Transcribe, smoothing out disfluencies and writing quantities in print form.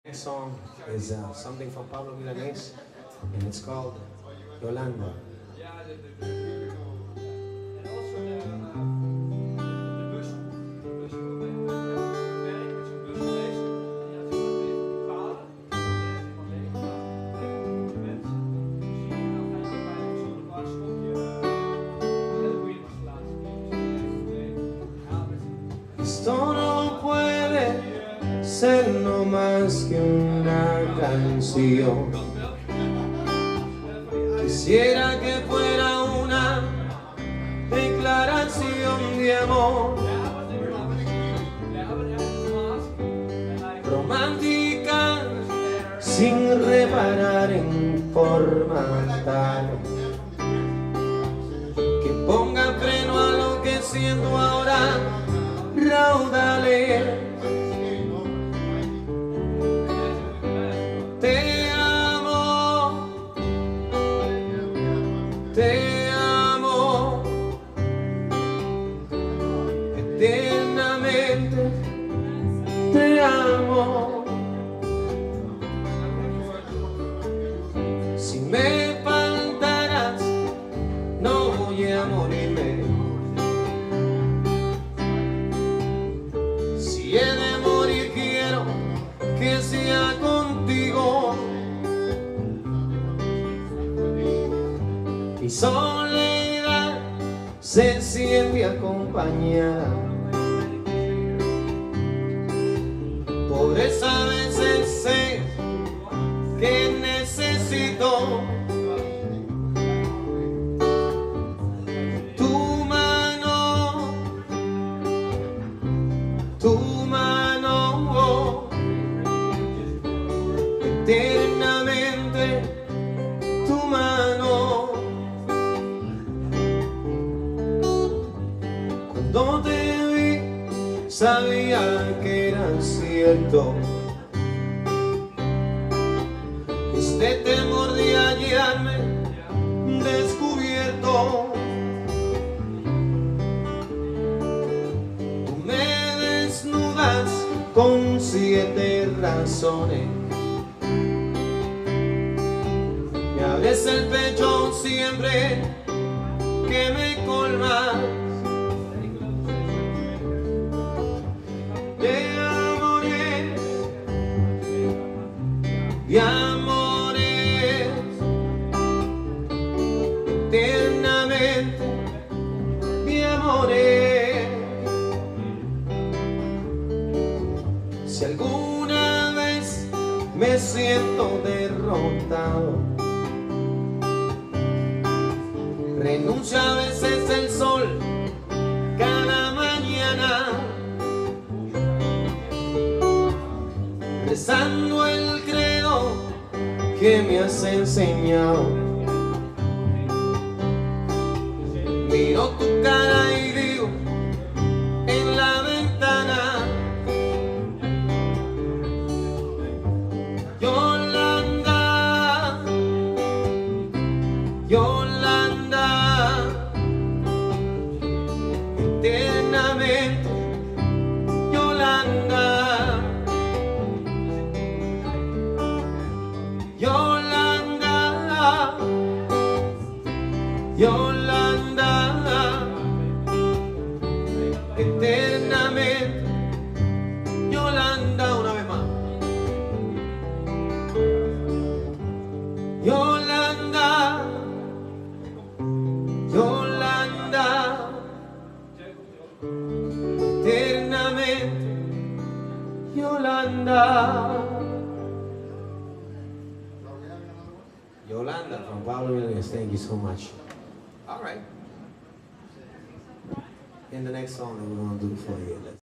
Next song is something from Pablo Milanés, and it's called Yolanda. Esto no puede ser no más que una canción. Quisiera que fuera una declaración de amor, romántica, sin reparar en forma tal que ponga freno a lo que siento ahora. Raudales, te amo, eternamente te amo. Si me faltaras, no voy a morirme. Si he de morir, quiero que sea contigo. Mi soledad se siente acompañada. Por eso a veces sé que necesito tu mano, eternamente tu mano. Cuando te vi sabía que era cierto este temor de hallarme descubierto. Tú me desnudas con 7 razones, me abres el pecho siempre que me colmas de amores y amores, eternamente de amores. Si alguna vez me siento derrotado, renuncia a veces el sol cada mañana, rezando el credo que me has enseñado. Miro tu cara y digo en la ventana: Yolanda, Yolanda, eternamente Yolanda, Yolanda, Yolanda, eternamente Yolanda. Una vez más, Yolanda, Yolanda, eternamente Yolanda. Yolanda from Pablo Milanés. Thank you so much. All right. In the next song that we're going to do for you,